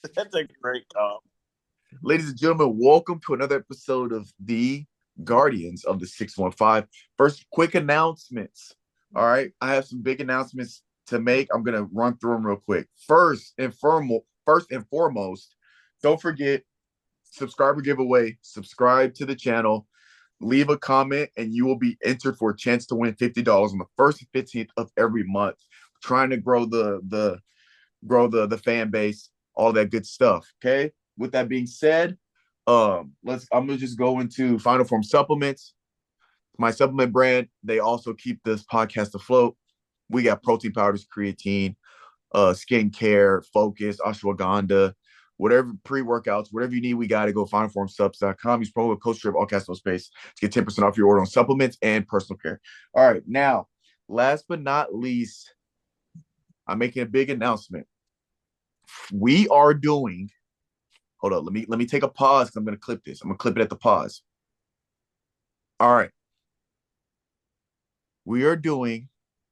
That's a great call. Ladies and gentlemen, welcome to another episode of the Guardians of the 615. First, quick announcements. All right, I have some big announcements to make. I'm gonna run through them real quick. First and foremost, don't forget subscriber giveaway. Subscribe to the channel. Leave a comment, and you will be entered for a chance to win $50 on the first and 15th of every month. Trying to grow the fan base, all that good stuff. Okay. With that being said, I'm gonna just go into Final Form supplements. My supplement brand, they also keep this podcast afloat. We got protein powders, creatine, skincare, focus, ashwagandha, whatever pre-workouts, whatever you need, we got to go finalformsubs.com. Use promo code STRIP, all caps, no space, to get 10% off your order on supplements and personal care. All right, now, last but not least, I'm making a big announcement. We are doing. Hold up, let me take a pause because I'm gonna clip this. I'm gonna clip it at the pause. All right. We are doing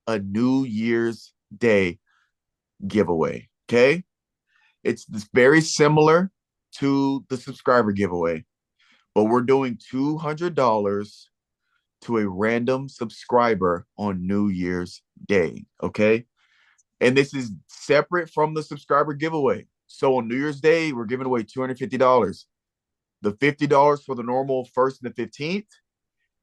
a New Year's Day giveaway. Okay. It's very similar to the subscriber giveaway, but we're doing $200 to a random subscriber on New Year's Day. Okay. And this is separate from the subscriber giveaway. So on New Year's Day, we're giving away $250. The $50 for the normal first and the 15th,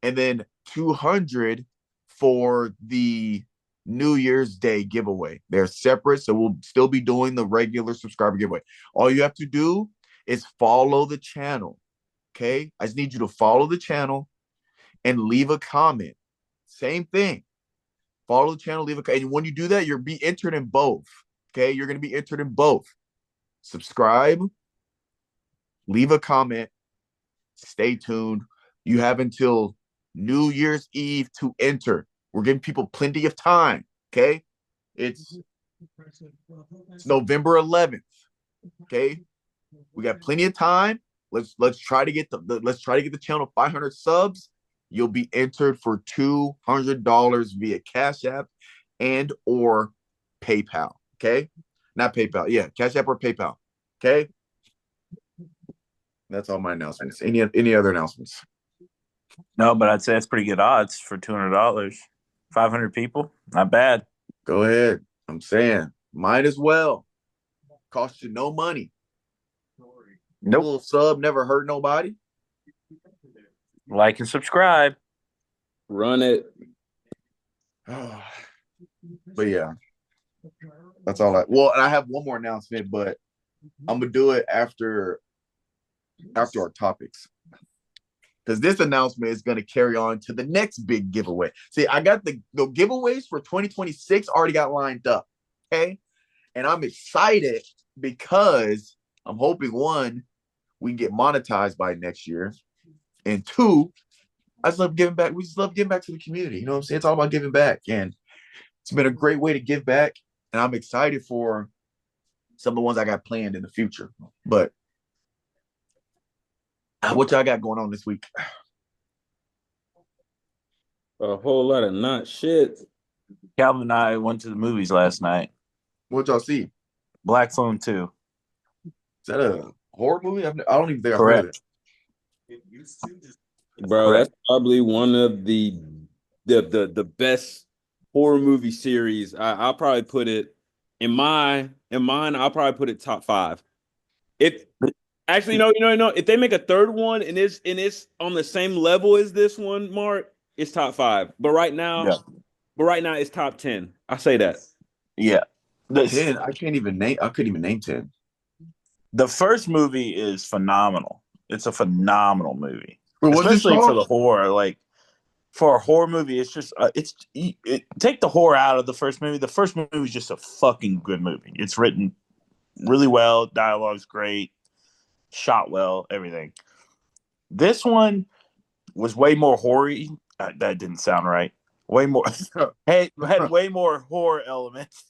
and then $200 for the New Year's Day giveaway. They're separate, so we'll still be doing the regular subscriber giveaway. All you have to do is follow the channel. Okay? I just need you to follow the channel and leave a comment. Same thing. Follow the channel, leave a comment. And when you do that, you'll be entered in both. Okay? You're going to be entered in both. Subscribe, leave a comment, stay tuned. You have until New Year's Eve to enter. We're giving people plenty of time. Okay. It's November 11th. Okay. We got plenty of time. Let's try to get the channel 500 subs. You'll be entered for $200 via Cash App and or PayPal. Okay. Not PayPal. Yeah. Cash App or PayPal. Okay. That's all my announcements. Any other announcements? No, but I'd say it's pretty good odds for $200. 500 people, not bad. Go ahead. I'm saying, might as well. Cost you no money. Nope. A little sub never hurt nobody. Like and subscribe. Run it. But yeah, that's all. And I have one more announcement, but I'm gonna do it after our topics, because this announcement is going to carry on to the next big giveaway. See, I got the giveaways for 2026 already got lined up. Okay. And I'm excited because I'm hoping, one, we can get monetized by next year. And two, I just love giving back. We just love giving back to the community. You know what I'm saying? It's all about giving back. And it's been a great way to give back. And I'm excited for some of the ones I got planned in the future. But what y'all got going on this week? A whole lot of not shit. Calvin and I went to the movies last night. What y'all see? Black Phone 2. Is that a horror movie? I don't even think I've Correct. heard of it. Bro, Correct. that's probably one of the best horror movie series. I'll probably put it in mine, I'll probably put it top 5. If actually no, if they make a third one and it's on the same level as this one, Mark, it's top 5. But right now it's top 10. I say that. Yeah. 10. I couldn't even name 10. The first movie is phenomenal. It's a phenomenal movie. Wait, especially for the horror. Like, for a horror movie, it's just take the horror out of the first movie. The first movie is just a fucking good movie. It's written really well, dialogue's great, shot well, everything. This one was way more horror-y. That didn't sound right. Way more had way more horror elements.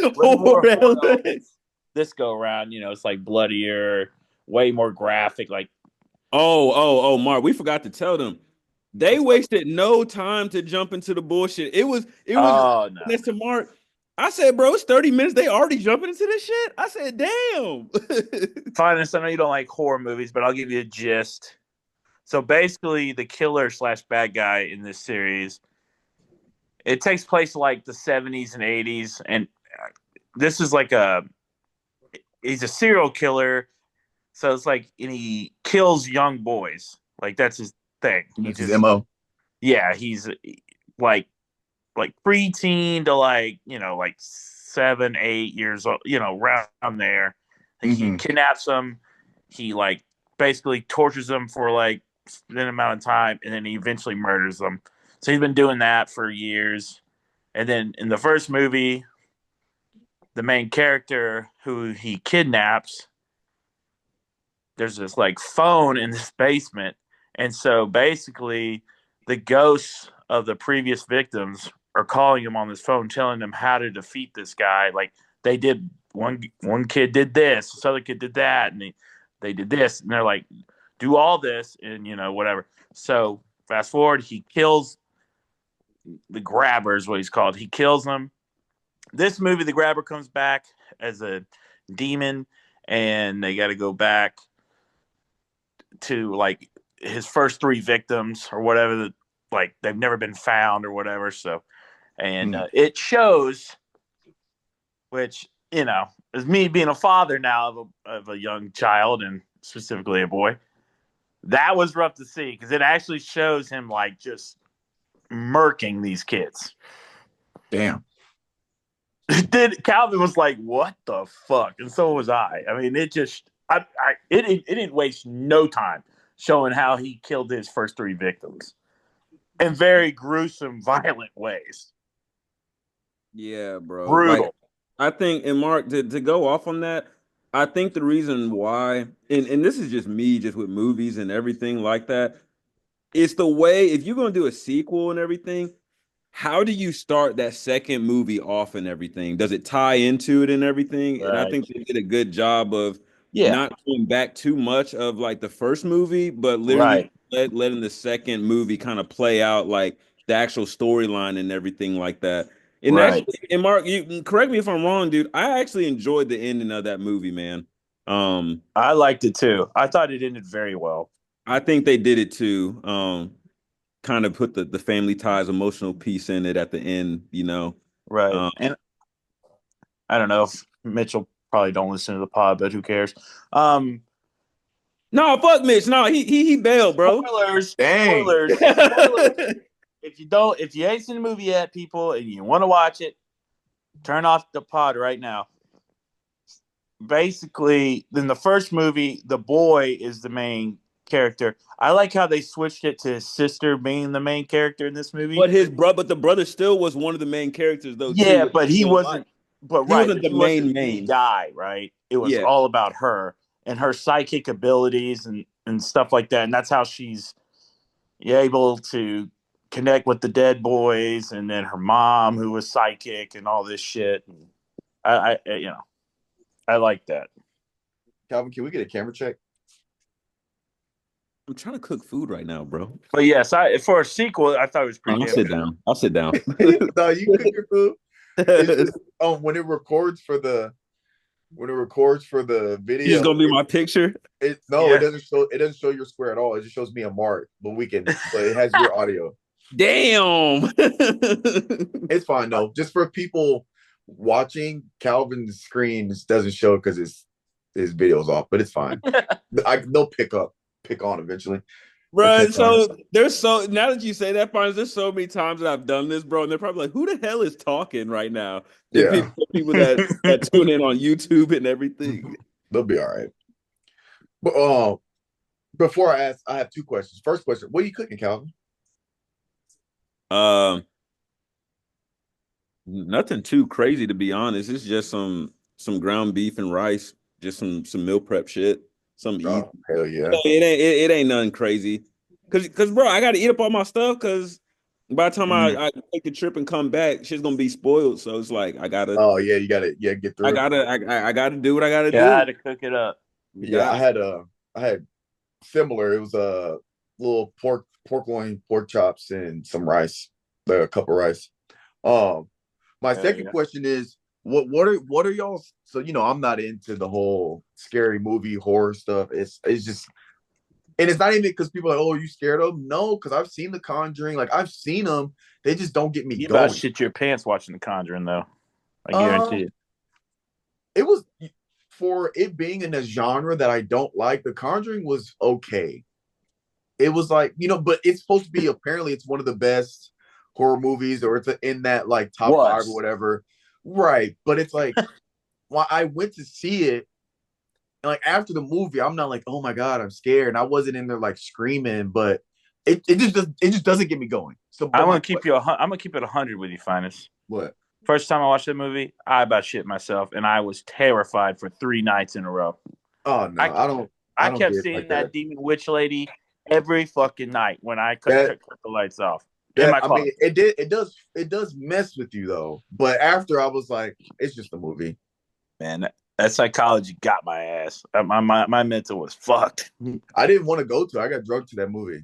Horror elements. This go around, it's like bloodier, way more graphic. Like, Mark, we forgot to tell them. They wasted no time to jump into the bullshit. It was no. Next to Mark, I said, bro, it's 30 minutes. They already jumping into this shit. I said, damn. Finest, I know you don't like horror movies, but I'll give you a gist. So basically, the killer slash bad guy in this series, it takes place like the 70s and 80s, and this is like he's a serial killer. So it's like, and he kills young boys. Like that's his thing. He That's his just, MO. yeah, he's like preteen to like 7, 8 years old, around there. Like he Mm-hmm. kidnaps them. He like basically tortures them for like an amount of time, and then he eventually murders them. So he's been doing that for years. And then in the first movie, the main character who he kidnaps, there's this like phone in this basement. And so basically the ghosts of the previous victims are calling him on this phone, telling him how to defeat this guy. Like they did, one kid did this, this other kid did that, and they did this, and they're like, do all this, and whatever. So fast forward, he kills the grabber, is what he's called. He kills them. This movie, the grabber comes back as a demon, and they got to go back to like his first three victims or whatever. Like they've never been found or whatever. So, and it shows, which is me being a father now of a young child, and specifically a boy. That was rough to see because it actually shows him like just murking these kids. Damn. Calvin was like, "What the fuck?" And so was I. I mean, it just, it didn't waste no time showing how he killed his first three victims in very gruesome, violent ways. Yeah, bro. Like, Brutal. I think, and Mark, to go off on that, I think the reason why, and this is just me, just with movies and everything like that, it's the way, if you're going to do a sequel and everything, how do you start that second movie off and everything? Does it tie into it and everything? And I Right. think they did a good job of Yeah. not going back too much of like the first movie, but literally Right. letting the second movie kind of play out like the actual storyline and everything like that. And Right. actually, and Mark, you correct me if I'm wrong, dude. I actually enjoyed the ending of that movie, man. I liked it too. I thought it ended very well. I think they did it too. Kind of put the family ties emotional piece in it at the end. Right. Um, And I don't know if Mitchell probably don't listen to the pod, but who cares? Um, no, fuck Mitch. No, he bailed, bro. spoilers. Dang. Spoilers. Spoilers. If you ain't seen the movie yet, people, and you want to watch it, turn off the pod right now. Basically, in the first movie, the boy is the main character. I like how they switched it to his sister being the main character in this movie. But the brother still was one of the main characters though Yeah, too. but he wasn't. But He right, wasn't but the he wasn't the main. guy. Right, it was Yeah, all about her and her psychic abilities and stuff like that, and that's how she's able to connect with the dead boys, and then her mom who was psychic and all this shit. I like that. Calvin, can we get a camera check? I'm trying to cook food right now, bro. But yes, for a sequel, I thought it was pretty I'll damn sit good. down. I'll sit down. No, you cook your food. It's just when it records for the He's just video, gonna be my picture. it Yeah. doesn't show your square at all. It just shows me and Mark, but it has your audio. Damn. It's fine though. Just for people watching, Calvin's screen doesn't show because his video's off, but it's fine. They'll pick on eventually. Bro, Catch on. so now that you say that, Barnes, there's so many times that I've done this, bro, and they're probably like, "Who the hell is talking right now?" The Yeah, people that tune in on YouTube and everything. they'll be all right. But before I ask, I have two questions. First question: what are you cooking, Calvin? Um, Nothing too crazy to be honest. It's just some ground beef and rice, just some meal prep shit, some eat. Oh, hell yeah! It ain't nothing crazy. Cause bro, I got to eat up all my stuff. Cause by the time I take the trip and come back, shit's gonna be spoiled. So it's like Oh yeah, you gotta get through. I gotta do what I gotta Yeah, I do. had to cook it up. Yeah, I had similar. It was a little pork loin, pork chops, and some rice, like a cup of rice. Um, My Hell second yeah. question is, what are y'all? So I'm not into the whole scary movie horror stuff. It's just, and it's not even because people are like, oh, are you scared of them? No, because I've seen The Conjuring. Like I've seen them. They just don't get me You about going. shit your pants watching The Conjuring though. I Um, guarantee it. it was for it being in a genre that I don't like. The Conjuring was okay. It was like but it's supposed to be, apparently it's one of the best horror movies, or it's in that like top five or Was. whatever, right? But it's like, when I went to see it, and like after the movie, I'm not like, oh my god, I'm scared, and I wasn't in there like screaming, but it just doesn't get me going. So, but I'm my gonna keep you. I'm gonna keep it 100 with you, Finest. what? First time I watched that movie, I about shit myself, and I was terrified for 3 nights in a row. Oh no, I I I don't kept get it like seeing that. that demon witch lady every fucking night when I That cut the lights off in that my I mean, closet. it does mess with you though. But after I was like, it's just a movie. Man, that psychology got my ass. My mental was fucked. I didn't want to go to. I got drunk to that movie.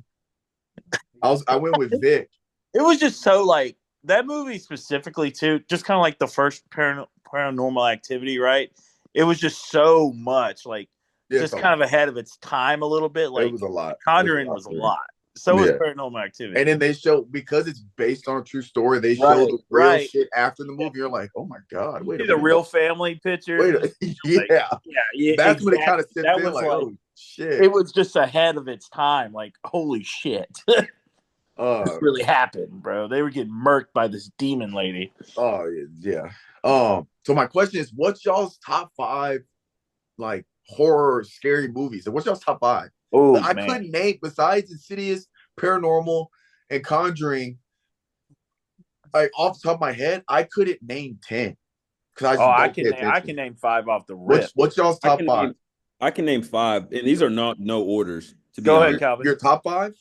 I went with Vic. It was just so like that movie specifically too, just kind of like the first paranormal activity, right? It was just so much like Yeah, just kind of ahead of its time a little bit. it Like was a lot. It was a Conjuring lot was a for me. lot. So was Yeah. Paranormal Activity. And then they show, because it's based on a true story, they show Right, the real right. shit after the movie. You're like, oh my god, You wait a see the minute, real family pictures. wait And like, yeah. yeah, That's when it kind of exactly. sets That in, was like, like oh shit. it was just ahead of its time. Like, holy shit. This Uh really happened, bro. They were getting murked by this demon lady. oh yeah. So my question is, what's y'all's top five like horror scary movies? And what's y'all's top five? Oh Like, I man. couldn't name, besides Insidious, Paranormal, and Conjuring, like off the top of my head, I couldn't name 10 because I Oh, just don't pay I attention. can name five off the What's rip. what's y'all's I top can five? name I can name five, and these are not no orders, to be Go ahead, Your, honest. Calvin. your top five?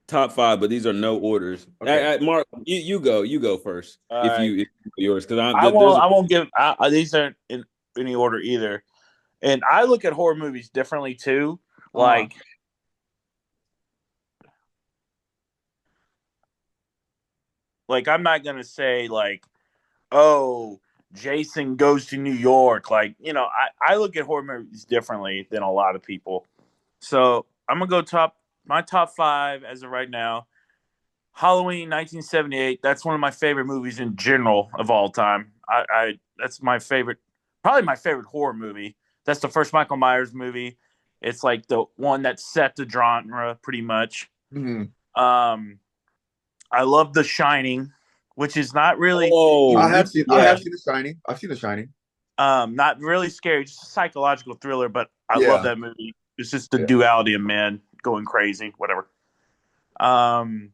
Top five, but these are no orders. Okay. Mark, you go first All right. if yours, because there's I won't give these aren't in any order either. And I look at horror movies differently too. Uh Like I'm not gonna say like, oh, Jason Goes to New York. Like, I look at horror movies differently than a lot of people. So I'm gonna go my top five as of right now. Halloween 1978. That's one of my favorite movies in general of all time. I that's my favorite, probably my favorite horror movie. That's the first Michael Myers movie. It's like the one that set the genre pretty much. mhm. Um, I love The Shining, which is not really oh I even have seen I yeah. have seen The Shining. I've seen The Shining. not really scary, just a psychological thriller. But I love Yeah. that movie. It's just the Yeah. duality of man going crazy, whatever. Um,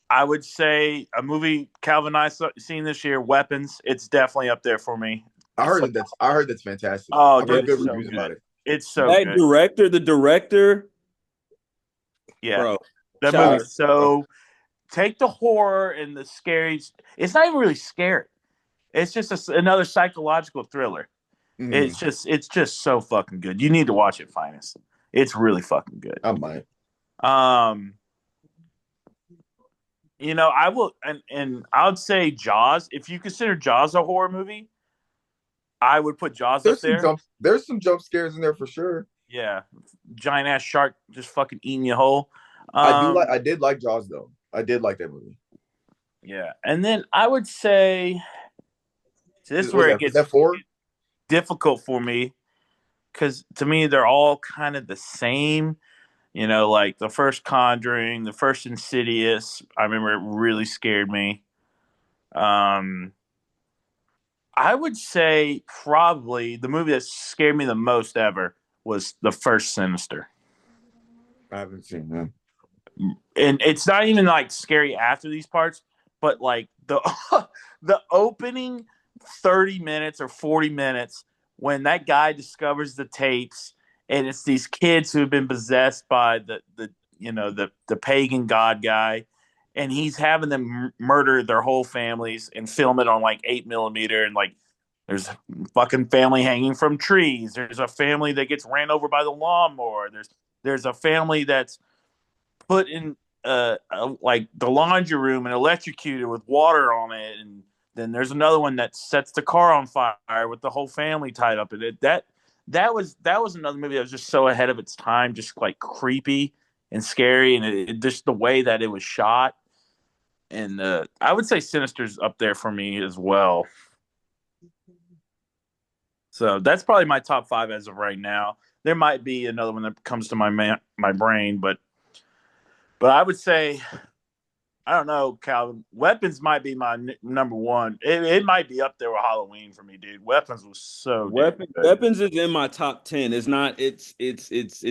I would say a movie Calvin and I seen this year, Weapons. It's definitely up there for me. It's like, I heard that's fantastic. oh, I've dude, heard good it's so reviews about good. it. It's so That good. director, the director, Yeah, bro. that Shout Uh, movie's out. so. Take the horror and the scary. It's not even really scary. It's just another psychological thriller. mhm. It's just so fucking good. You need to watch it, Finest. It's really fucking good. I might. Um, I will, and I would say Jaws. If you consider Jaws a horror movie, I would put Jaws up there. There's some jump scares in there for sure. Yeah, giant ass shark just fucking eating you whole. Um, I did like Jaws though. I did like that movie. yeah, and then I would say this is Was where it that gets four? difficult for me because to me they're all kind of the same. Like the first Conjuring, the first Insidious. I remember it really scared me. Um, I would say probably the movie that scared me the most ever was the first Sinister. I haven't seen that. And it's not even like scary after these parts, but like the the opening 30 minutes or 40 minutes when that guy discovers the tapes and it's these kids who have been possessed by the pagan god guy and he's having them murder their whole families and film it on like 8 millimeter and like there's fucking family hanging from trees. There's a family that gets ran over by the lawnmower. There's a family that's put in like the laundry room and electrocuted with water on it, and Then there's another one that sets the car on fire with the whole family tied up in it. That was another movie that was just so ahead of its time, just like creepy and scary, and just the way that it was shot. And I would say Sinister's up there for me as well. So that's probably my top five as of right now. There might be another one that comes to my brain, but I would say I don't know, Calvin. Weapons might be my number one. It might be up there with Halloween for me, dude. Weapons was so damn good. Weapons is in my top 10. It's not. It's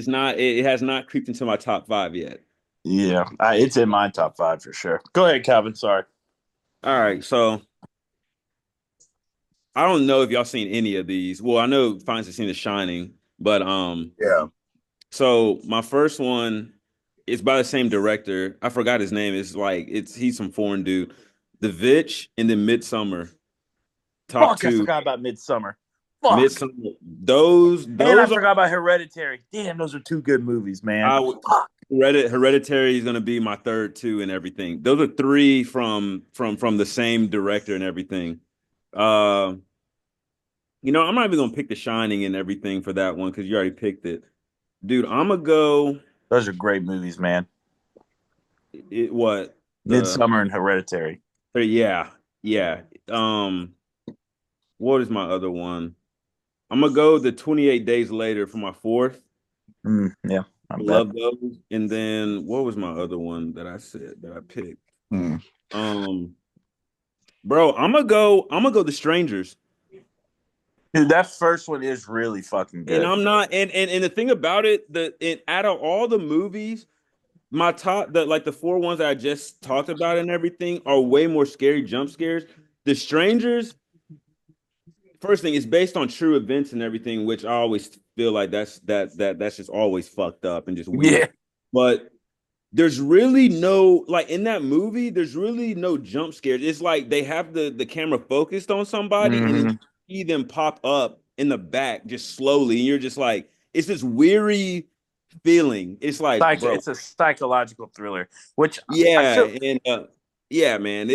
not. It has not creeped into my top 5 yet. Yeah, it's in my top five for sure. Go ahead, Calvin. Sorry. All right, so I don't know if y'all seen any of these. Well, I know Fines has seen The Shining, but Yeah. so my first one is by the same director. I forgot his name. He's some foreign dude. The Vitch and then Midsummer. Top Fuck, I two. forgot about Midsummer. Fuck. Midsummer. Those And I are forgot about Hereditary. Damn, those are two good movies, man. I would Hereditary is gonna be my third too and everything. Those are three from the same director and everything. Uh I'm not even gonna pick The Shining and everything for that one because you already picked it. Dude, I'm gonna go Those are great movies, man. what the Midsummer and Hereditary. yeah, yeah. What is my other one? I'm gonna go the 28 Days Later for my fourth. Yeah, Love those. And then what was my other one that I said that I picked? Bro, I'm gonna go The Strangers. dude. That first one is really fucking And good. I'm not and the thing about it, out of all the movies, my top the four ones that I just talked about and everything are way more scary jump scares. The Strangers, first thing, is based on true events and everything, which I always feel like that's just always fucked up and just weird. Yeah. But there's really no like in that movie, there's really no jump scares. It's like they have the camera focused on somebody and then you see them pop up in the back just slowly, and you're just like, it's this weary feeling. It's like, bro, It's a psychological thriller, which I yeah, feel, and yeah, man,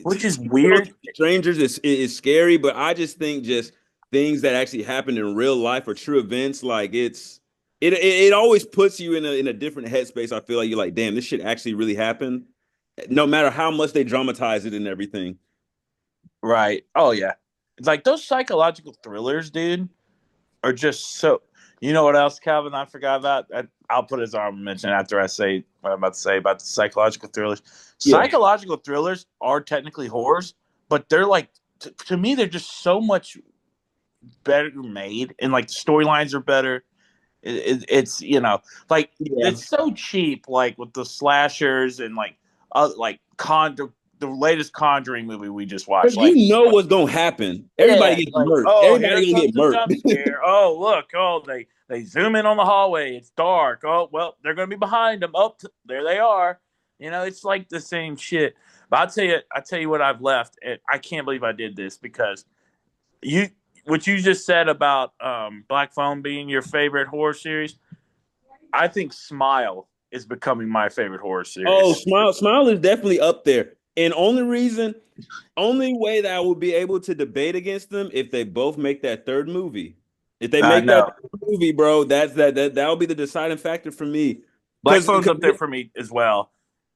which is weird. Strangers is scary, but I just think just things that actually happen in real life or true events, like it always puts you in a different headspace. I feel like you're like, damn, this shit actually really happened. No matter how much they dramatize it and everything. Right. Oh yeah. It's like those psychological thrillers, dude, are just so. You know what else, Calvin? I forgot about. I'll put his arm mention after I say what I'm about to say about the psychological thrillers. Yeah. Psychological thrillers are technically horrors, but they're like to me they're just so much better made, and like the storylines are better. It's like Yeah. it's so cheap, like with the slashers and like the latest Conjuring movie we just watched. Because Like, you know what's gonna happen. Everybody yeah, gets like, murked. oh, here Everybody gonna comes get the jump murked. scare. Oh, look, they zoom in on the hallway. It's dark. Oh, well, they're gonna be behind them. Oh, there they are. It's like the same shit. But I tell you what I've left. And I can't believe I did this because you what you just said about Black Phone being your favorite horror series. I think Smile is becoming my favorite horror Oh, series. Smile is definitely up there. And only way that I would be able to debate against them if they both make that third movie. If they I make that know third movie, bro, that'll be the deciding factor for me. Black Phone's up there for me as well.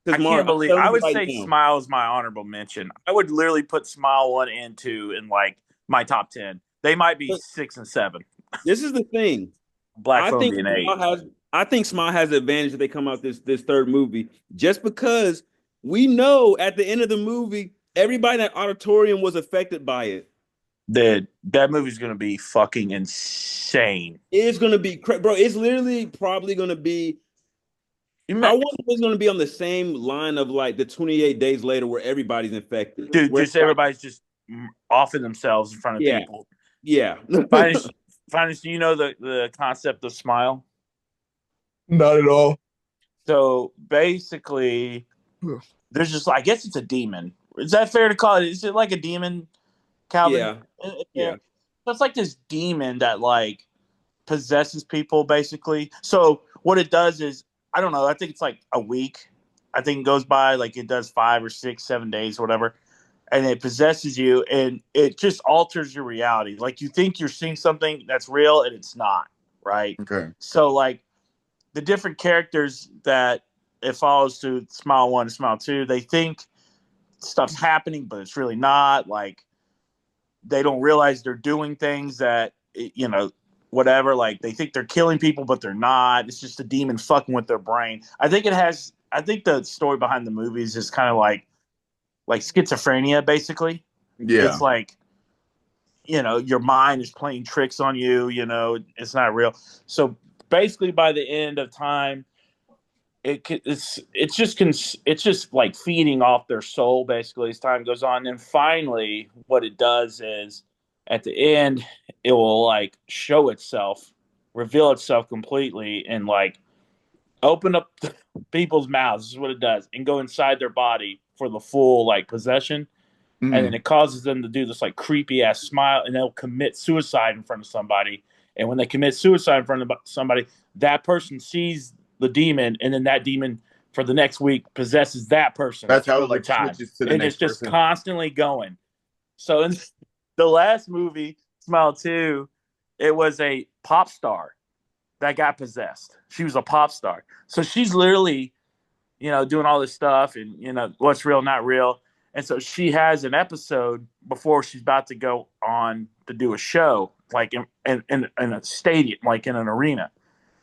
I can't Mark, I'm believe telling I you would right say now. Smile is my honorable mention. I would literally put Smile 1 and 2 in like my top 10. They might be 6 and 7. This is the thing. Black I Phone think being 8. I think Smile has the advantage if they come out this third movie, just because we know at the end of the movie, everybody in that auditorium was affected by it. That movie's gonna be fucking insane. It's gonna be bro. It's literally probably gonna be. I wonder if it's gonna be on the same line of like the 28 Days Later, where everybody's infected. Dude, just everybody's just offing themselves in front of Yeah, people. yeah. Finest, do you know the concept of Smile? Not at all. So basically, there's just I guess it's a demon. Is that fair to call it? Is it like a demon, Calvin? Yeah. So it's like this demon that like possesses people basically. So what it does is I don't know. I think it's like a week. I think it goes by like it does 5 or 6, 7 days, or whatever. and it possesses you, and it just alters your reality. Like you think you're seeing something that's real, and it's not, right? Okay. So like the different characters that it follows through Smile 1 and Smile 2, they think stuff's happening, but it's really not. Like they don't realize they're doing things that, whatever. Like they think they're killing people, but they're not. It's just a demon fucking with their brain. I think the story behind the movies is kind of like schizophrenia, basically. Yeah. It's like, your mind is playing tricks on you. It's not real. So basically, by the end of time, it's just like feeding off their soul basically as time goes on. And finally, what it does is, at the end, it will like show itself, reveal itself completely, and like open up people's mouths. This is what it does, and go inside their body for the full like possession. And then Mm. it causes them to do this like creepy ass smile, and they'll commit suicide in front of somebody. And when they commit suicide in front of somebody, that person sees the demon, and then that demon for the next week possesses that person That's how it every like time, switches to the and it's next just person. constantly going. So in the last movie, Smile 2, it was a pop star that got possessed. She was a pop star, so she's literally, doing all this stuff, and what's real, not real. And so she has an episode before she's about to go on to do a show, like in a stadium, like in an arena.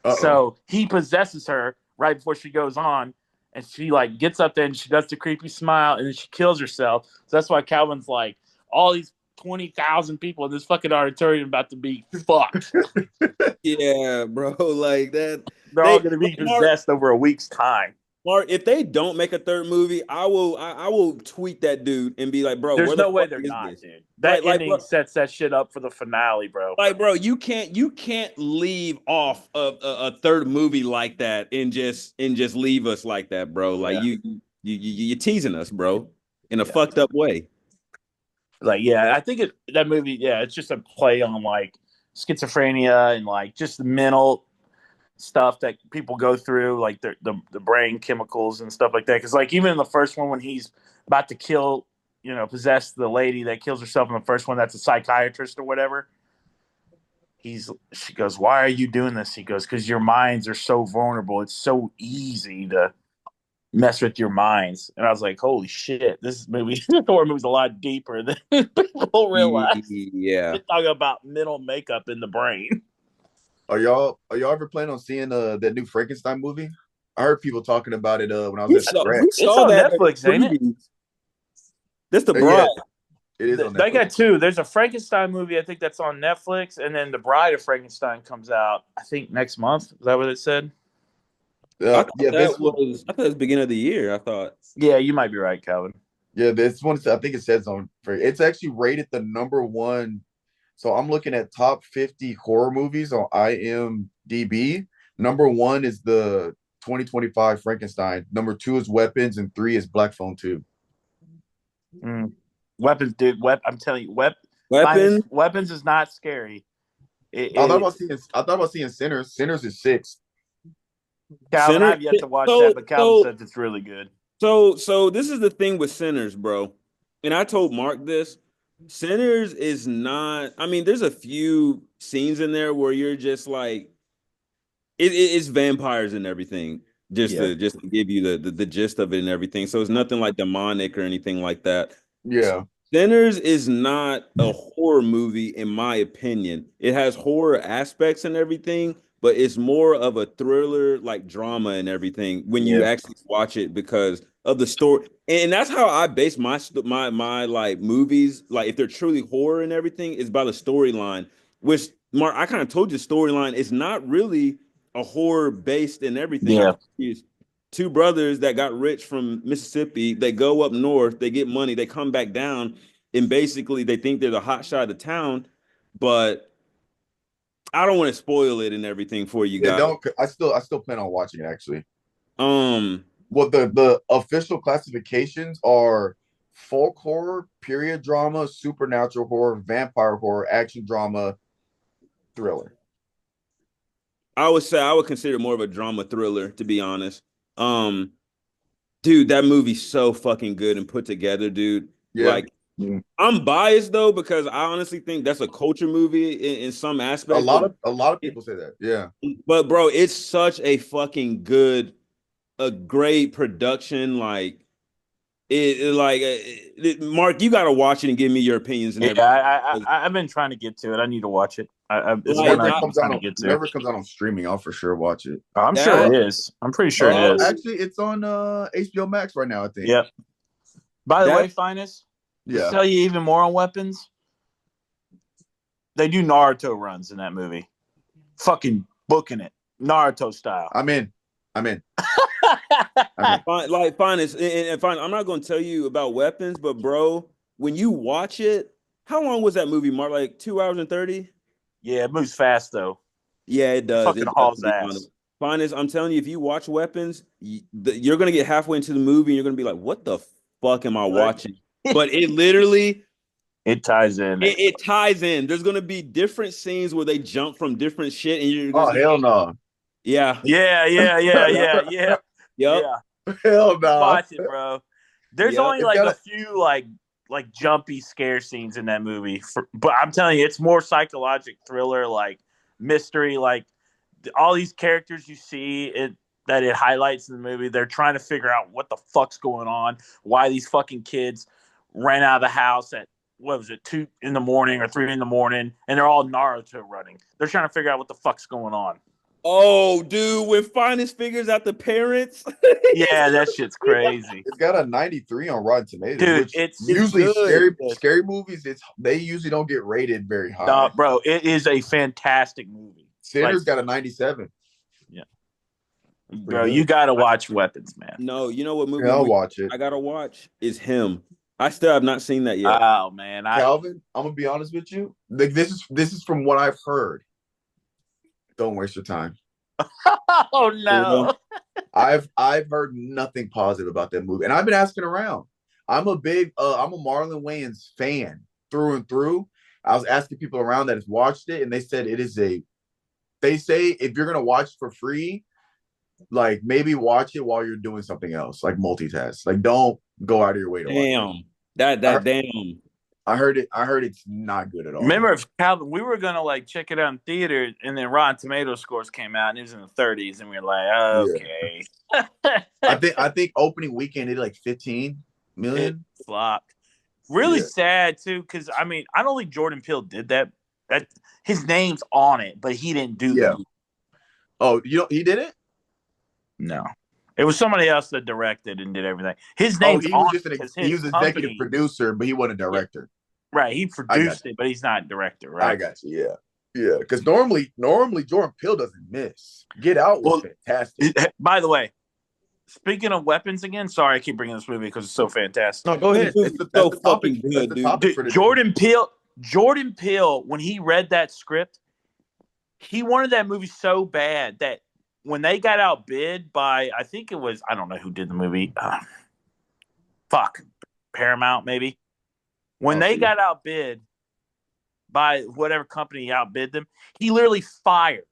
Uh-oh. So he possesses her right before she goes on, and she like gets up there and she does the creepy smile, and then she kills herself. So that's why Calvin's like, all these 20,000 people in this fucking auditorium about to be fucked. Yeah, bro. Like that. They're all They going to be Mark, possessed over a week's time. Mark, if they don't make a third movie, I will tweet that dude and be like, bro, There's where the no way fuck they're is not, this? dude. That ending Bro, sets that shit up for the finale, bro. bro, you can't leave off of a third movie like that and just leave us like that, bro. Like Yeah. you're teasing us, bro, in a Yeah. fucked up way. Like, yeah, I think that movie, yeah, it's just a play on like schizophrenia and like just the mental stuff that people go through, like the brain chemicals and stuff like that. Because like even in the first one, when he's about to kill, possess the lady that kills herself in the first one, that's a psychiatrist or whatever. She goes, "Why are you doing this?" He goes, "Because your minds are so vulnerable. It's so easy to mess with your minds." And I was like, "Holy shit! This movie, the horror movie's a lot deeper than people realize." Yeah. They're talking about mental makeup in the brain. Are y'all ever planning on seeing that new Frankenstein movie? I heard people talking about it when I was at the rec. We It's saw on that Netflix, ain't it? preview. That's the Yeah, bride. it is on They Netflix. got two. There's a Frankenstein movie, I think that's on Netflix, and then The Bride of Frankenstein comes out, I think next month. Is that what it said? Yeah, this one. I thought it was beginning of the year. I thought. Yeah, you might be right, Calvin. Yeah, this one. I think it says on. It's actually rated the number one. So I'm looking at top 50 horror movies on IMDb. Number one is the 2025 Frankenstein. Number two is Weapons, and three is Black Phone 2. Weapons, dude. I'm telling you, Weapon. Weapons is not scary. I thought about seeing Sinners. Sinners is six. Calvin, Center. I've yet to watch So that, but Calvin says it's really good. so this is the thing with Sinners, bro. And I told Mark this. Sinners is not. I mean, there's a few scenes in there where you're just like, it's vampires and everything. Yeah. Just to give you the gist of it and everything. So it's nothing like demonic or anything like that. Yeah. Sinners is not a horror movie, in my opinion. It has horror aspects and everything, but it's more of a thriller, like drama and everything when you Yeah. actually watch it because of the story. And that's how I base my like movies. Like if they're truly horror and everything, is by the storyline. Which Mark, I kind of told you, storyline is not really a horror based and everything. I Yeah. told you two brothers that got rich from Mississippi. They go up north, they get money, they come back down, and basically they think they're the hot shot of the town. But I don't want to spoil it and everything for you Yeah, guys. don't. I still plan on watching it actually. Um, Well, the official classifications are folk horror, period drama, supernatural horror, vampire horror, action drama, thriller. I would say I would consider it more of a drama thriller, to be honest. Um, dude, that movie's so fucking good and put together, dude. Yeah. Like, I'm biased though because I honestly think that's a culture movie in some A aspects. lot But of people say that. Yeah. but bro, it's such a fucking a great production. Like Mark, you got to watch it and give me your opinions and Yeah, everything. I've been trying to get to it. I need to watch it. It's Like, one I've been trying to get to. Whenever it comes out on streaming, I'll for sure watch it. I'm sure that it is. I'm pretty sure it is. Actually, it's on HBO Max right now, I think. Yep. By the way, that Finis, to Yeah. tell you even more on weapons, they do Naruto runs in that movie. Fucking booking it. Naruto style. I'm in. I'm in. fine and fine. I'm not going to tell you about weapons, but bro, when you watch it, how long was that movie, Mark? Like 2 hours and 30? Yeah, it moves fast though. Yeah, it does. Fucking It does, hauls to be ass. honest. Finest, I'm telling you, if you watch Weapons, you're gonna get halfway into the movie and you're gonna be like, "What the fuck am I watching?" But it literally It ties in. it ties in. There's gonna be different scenes where they jump from different shit, and you're Oh just hell no. yeah, Yeah. yep, Yeah. Hell no. Watch it, bro. There's Yep. only like a few like jumpy scare scenes in that movie. But I'm telling you, it's more psychological thriller, like mystery, like all these characters you see that it highlights in the movie. They're trying to figure out what the fuck's going on, why these fucking kids ran out of the house at what was it, 2 in the morning or 3 in the morning, and they're all Naruto running. They're trying to figure out what the fuck's going on. Oh, dude, when Finest figures out the parents, Yeah, that shit's crazy. It's got a 93 on Rotten Tomatoes, Dude, which it's usually good. scary movies. They usually don't get rated very high. No, bro, it is a fantastic movie. Sinners got a 97. Yeah, bro, you gotta watch Weapons, man. no, you know what movie Yeah, I'll watch it. I gotta watch is him. I still have not seen that yet. Oh man, Calvin, I'm gonna be honest with you. Like, this is from what I've heard. Don't waste your time. oh no. I've heard nothing positive about that movie, and I've been asking around. I'm a Marlon Wayans fan through and through. I was asking people around that have watched it, and they said it is they say if you're gonna watch for free, like maybe watch it while you're doing something else, like multitask. Like don't go out of your way to watch it. Damn. I heard it's not good at all. Remember, if Calvin, we were gonna like check it out in theater, and then Rotten Tomato scores came out, and it was in the 30s, and we were like, okay. Yeah. I think opening weekend it did like 15 million. It flopped. Really sad too, because I mean, I don't think Jordan Peele did that. That his name's on it, but he didn't do that. Oh, he did it? No. It was somebody else that directed and did everything. His name's on it. He was executive producer, but he wasn't a director. Right. He produced it, but he's not a director, right? I got you. Yeah. Yeah. Because normally Jordan Peele doesn't miss. Get Out was fantastic. By the way, speaking of weapons again, sorry I keep bringing this movie because it's so fantastic. No, go ahead. It's so fucking good, dude. Jordan Peele, when he read that script, he wanted that movie so bad that when they got outbid by, I think it was, I don't know who did the movie. Paramount, maybe. When they got outbid by whatever company outbid them, he literally fired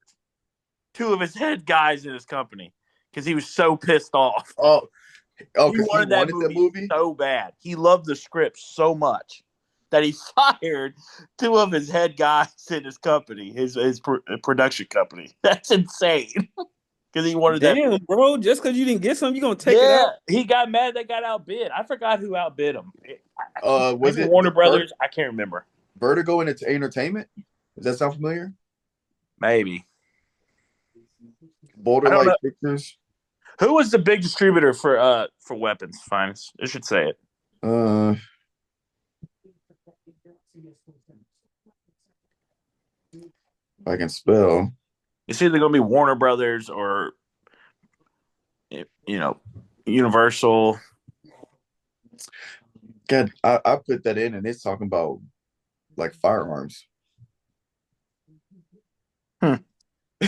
2 of his head guys in his company because he was so pissed off. Oh, he wanted that movie so bad. He loved the script so much that he fired 2 of his head guys in his company, his production company. That's insane. Because he wanted that. Damn, bro. Just because you didn't get some, you're going to take it out? He got mad they got outbid. I forgot who outbid him. Was it Warner Brothers? I can't remember. Vertigo and its Entertainment? Does that sound familiar? Maybe. Borderlight Pictures. Who was the big distributor for weapons? Finest. I should say it. If I can spell. It's either going to be Warner Brothers or, Universal. God, I put that in, and it's talking about like firearms. Well,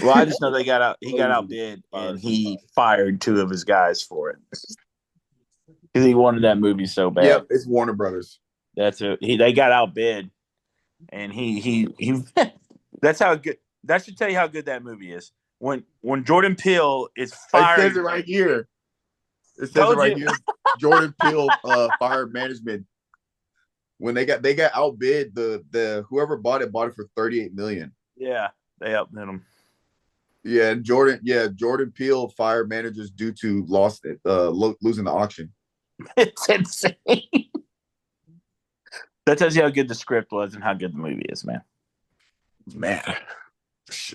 I just know he got outbid, and he fired 2 of his guys for it because he wanted that movie so bad. Yep, it's Warner Brothers. That's it. They got outbid, and he. That's how good. That should tell you how good that movie is. When Jordan Peele is fired. It says it right here. It says it right here. Jordan Peele fired management when they got outbid, the whoever bought it for 38 million. Yeah, they outbid them. Yeah, Jordan Peele fired managers due to losing the auction. It's insane. That tells you how good the script was and how good the movie is, man. Man,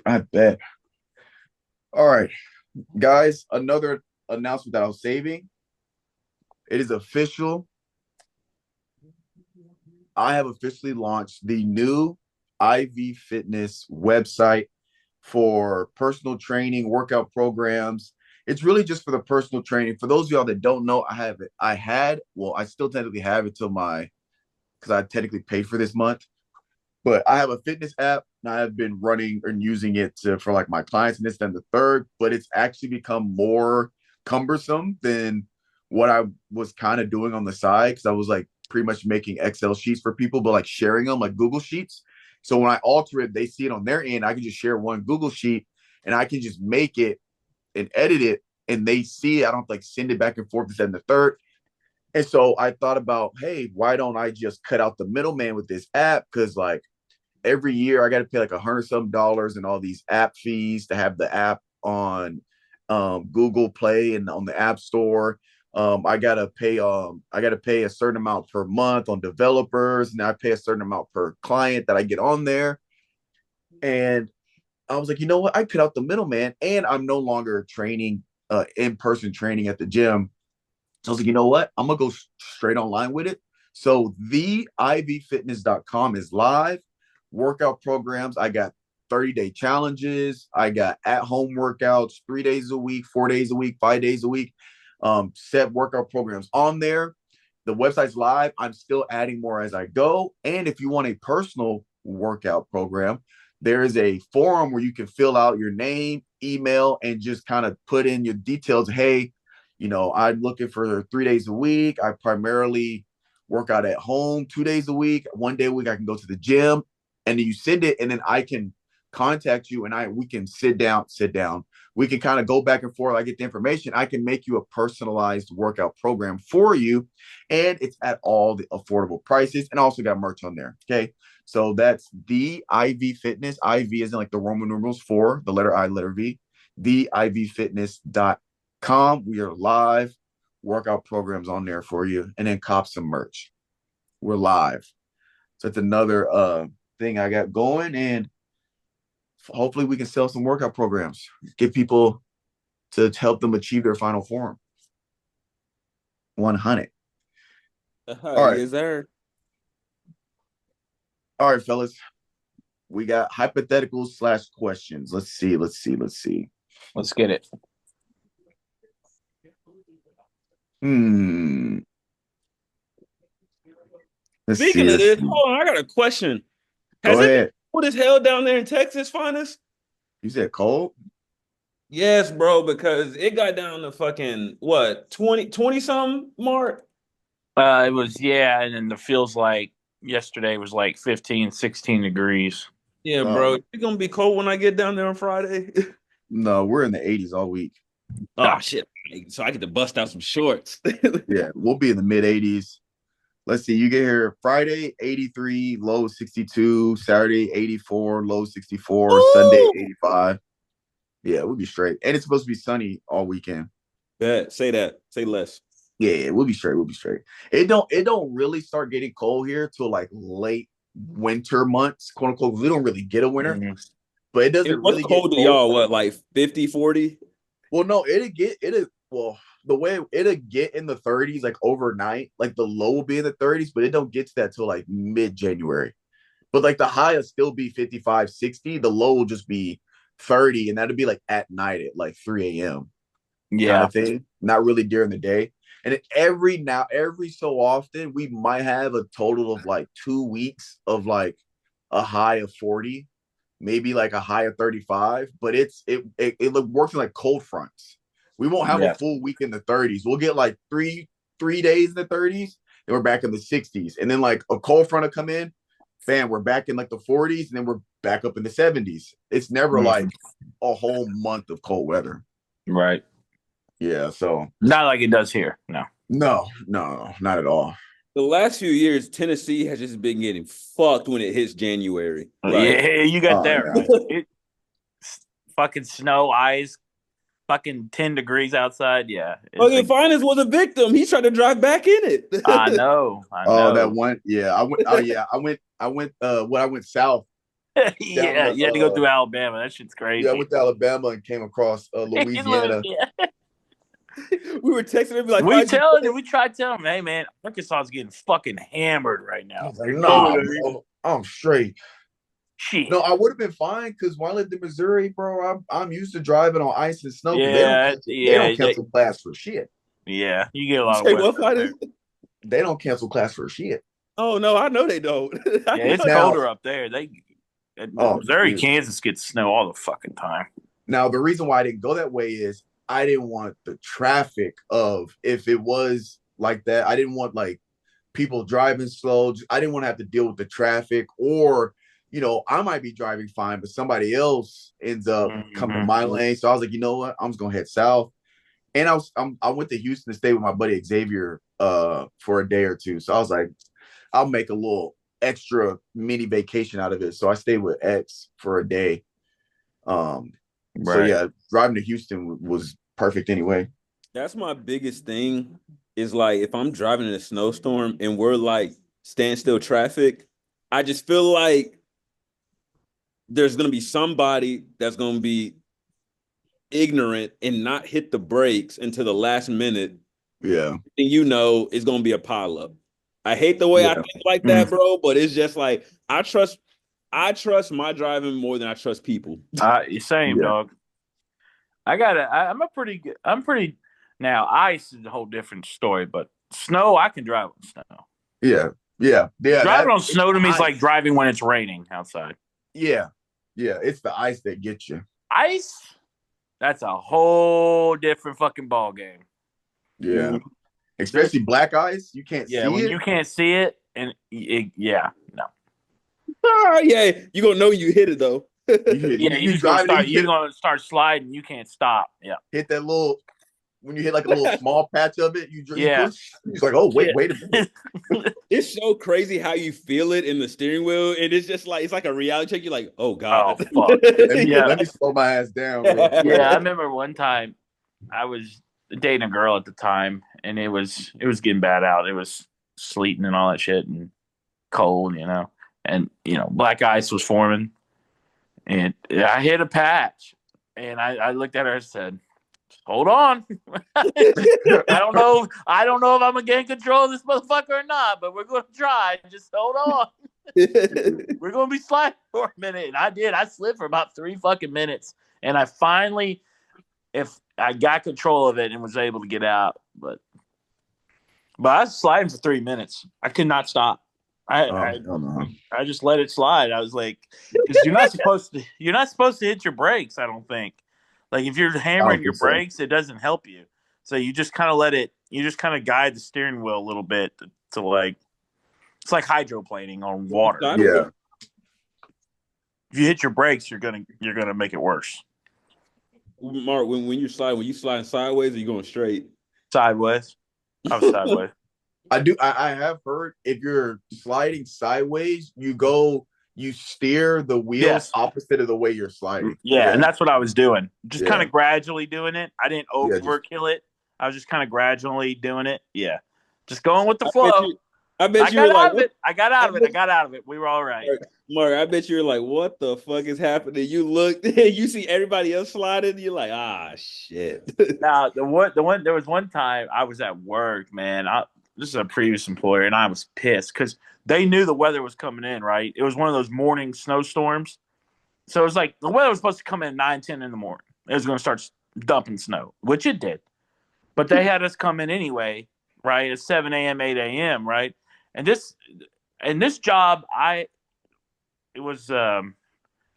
I bet. All right, guys, another announcement that I was saving. It is official. I have officially launched the new IV Fitness website for personal training, workout programs. It's really just for the personal training. For those of y'all that don't know, I have it. I still technically have it because I technically paid for this month. But I have a fitness app and I have been running and using it for like my clients and this and the third, but it's actually become more cumbersome than what I was kind of doing on the side because I was like pretty much making Excel sheets for people, but like sharing them like Google Sheets. So when I alter it, they see it on their end. I can just share one Google Sheet and I can just make it and edit it and they see it. I don't like send it back and forth to and the third. And so I thought about, hey, why don't I just cut out the middleman with this app? Because like every year I got to pay like $100 and all these app fees to have the app on Google Play and on the App Store. I gotta pay a certain amount per month on developers, and I pay a certain amount per client that I get on there. And I was like, you know what? I cut out the middleman, and I'm no longer training in-person training at the gym. So I was like, you know what? I'm gonna go straight online with it. So the ivfitness.com is live. Workout programs. I got 30-day challenges. I got at-home workouts 3 days a week, 4 days a week, 5 days a week. Set workout programs on there. The website's live. I'm still adding more as I go. And if you want a personal workout program, there is a forum where you can fill out your name, email, and just kind of put in your details. Hey, I'm looking for 3 days a week. I primarily work out at home 2 days a week. 1 day a week, I can go to the gym. And then you send it, and then I can contact you, and we can sit down. We can kind of go back and forth. I get the information. I can make you a personalized workout program for you, and it's at all the affordable prices. And I also got merch on there. Okay, so that's the IV Fitness. IV is in like the Roman numerals 4, the letter I, letter V. The ivfitness.com. We are live. Workout programs on there for you, and then cop some merch. We're live. So it's another thing I got going, and hopefully we can sell some workout programs, get people to help them achieve their final form. 100. All right. Yes, sir. All right, fellas. We got hypotheticals / questions. Let's see. Let's get it. Speaking of this, hold on, I got a question. Has it been cold as hell down there in Texas, Finis? You said cold? Yes, bro, because it got down to fucking, what, 20 something, Mark? It was, yeah, and then it feels like yesterday was like 15, 16 degrees. Yeah, bro. It's going to be cold when I get down there on Friday. No, we're in the 80s all week. Oh, shit. So I get to bust out some shorts. Yeah, we'll be in the mid 80s. Let's see. You get here Friday, 83, low 62. Saturday, 84, low 64. Ooh! Sunday, 85. Yeah, we'll be straight. And it's supposed to be sunny all weekend. Say that. Say less. Yeah, we'll be straight. It don't really start getting cold here till like late winter months, quote unquote. We don't really get a winter. Mm-hmm. But it doesn't really get cold to y'all, what, like 50, 40? Well, no, the way it'll get in the 30s like overnight, like the low will be in the 30s, but it don't get to that till like mid-January. But like the high will still be 55, 60. The low will just be 30, and that'll be like at night at like 3 a.m. Yeah. Kind of thing. Not really during the day. And every so often, we might have a total of like 2 weeks of like a high of 40, maybe like a high of 35, but it works in like cold fronts. We won't have a full week in the 30s. We'll get like three days in the 30s, and we're back in the 60s. And then like a cold front will come in, bam, we're back in like the 40s, and then we're back up in the 70s. It's never like a whole month of cold weather. Right. Yeah, so not like it does here. No, not at all. The last few years, Tennessee has just been getting fucked when it hits January. Like, Yeah, you got Oh that yeah. right. It fucking snow, ice, fucking 10 degrees outside. Yeah, it's fucking a. Finis was a victim. He tried to drive back in I it. know, I Oh, that know. one. Yeah, I went. Oh yeah, I went. When I went south down Yeah, to you had to go through Alabama. That shit's yeah, I crazy. went to Alabama and came across In Louisiana. Louisiana. We were texting him like, We "Why'd you?" telling you, we tried telling him, hey man, Arkansas is getting fucking hammered right I now. was like, You know what nah, I mean? bro, I'm straight. Shit. No, I would have been fine because when I lived in Missouri, bro, I'm used to driving on ice and snow because Yeah, they yeah, don't cancel class for shit. yeah. You get a You lot of say weather what, up there. Finis? They don't cancel class for shit. Oh no, I know they don't. I Yeah, it's know. Now, colder up there. oh, Missouri, dude. Kansas gets snow all the fucking time. Now the reason why I didn't go that way is I didn't want the traffic of if it was like that. I didn't want like people driving slow. I didn't want to have to deal with the traffic or I might be driving fine, but somebody else ends up coming in Mm-hmm. my lane. So I was like, you know what? I'm just gonna head south. And I went to Houston to stay with my buddy Xavier for a day or two. So I was like, I'll make a little extra mini vacation out of it. So I stayed with X for a day. Um, so Right. yeah, driving to Houston was perfect anyway. That's my biggest thing. Is like if I'm driving in a snowstorm and we're like standstill traffic, I just feel like there's gonna be somebody that's gonna be ignorant and not hit the brakes until the last minute, Yeah, and it's gonna be a pileup. I hate the way I yeah, think like that, Mm. bro, but it's just like I trust my driving more than I trust people. Same yeah, dog. I'm a pretty good. I'm pretty. Now ice is a whole different story, but snow I can drive on snow. yeah, yeah. Driving That on it's snow the to me is like ice. driving when it's raining outside. Yeah, yeah, it's the ice that gets you. Ice, that's a whole different fucking ball game. Yeah, There's especially black ice. You can't Yeah, see when it. you can't see it, and yeah, no, Yeah, you gonna know you hit it though. yeah, You driving and you you're gonna start sliding. You can't stop. Yeah, hit that little when you hit like a little small patch of it. You yeah, push. You're like, oh yeah. wait a minute. It's so crazy how you feel it in the steering wheel, and it's just like it's like a reality check. You're like, oh Oh god. fuck. Yeah, Let me slow my ass down real yeah. quick. I remember one time I was dating a girl at the time, and it was getting bad out. It was sleeting and all that shit, and cold, and black ice was forming, and I hit a patch, and I looked at her and said, hold on. I don't know if I'm gonna gain control of this motherfucker or not, but we're gonna try. Just hold on. We're gonna be sliding for a minute. And I did. I slid for about 3 fucking minutes. And I finally, if I got control of it and was able to get out. But I was sliding for 3 minutes. I could not stop. I Oh I, hell no. I just let it slide. I was like, because you're not supposed to hit your brakes, I don't think. Like if you're I don't hammering your think so. brakes, it doesn't help you. So you just kind of let it. You just kind of guide the steering wheel a little bit to like it's like hydroplaning on water. Yeah. If you hit your brakes, you're gonna make it worse. Mark, when you sliding sideways, or you going straight? Sideways. I was sideways. I have heard if you're sliding sideways, you steer the wheels Yes. opposite of the way you're sliding. Yeah, and Yeah. that's what I was doing. Just kind Yeah. of gradually doing it. I didn't Yeah. Just overkill it. I was just kind of gradually doing it. Yeah. Just going with the I bet flow. you. I bet I you were got like, out of what? it. I got I out of it. I bet, got out of it. We were all right. Mark, I bet you were like, what the fuck is happening? You look, you see everybody else sliding. You're like, ah, shit. Now, there was one time I was at work, man. This is a previous employer, and I was pissed because they knew the weather was coming in, right? It was one of those morning snowstorms. So it was like the weather was supposed to come in at 9, 10 in the morning. It was going to start dumping snow, which it did. But they had us come in anyway, right? At 7 a.m., 8 a.m., right? And this job, it was I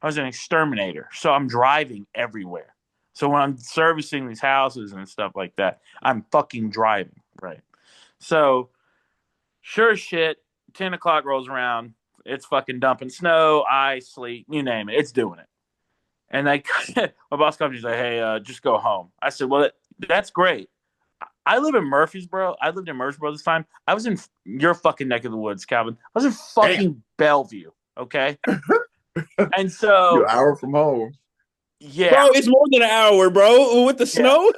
was an exterminator, so I'm driving everywhere. So when I'm servicing these houses and stuff like that, I'm fucking driving, right? So sure as shit, 10 o'clock rolls around, it's fucking dumping snow, ice, sleet, you name it, it's doing it. And my boss comes and he's like, "Hey, just go home." I said, "Well, that's great. I live in Murfreesboro. I lived in Murfreesboro this time. I was in your fucking neck of the woods, Calvin. I was in Damn, fucking Bellevue. Okay. And you're so, an hour from home. yeah, Bro, it's more than an hour, bro. With the yeah, snow.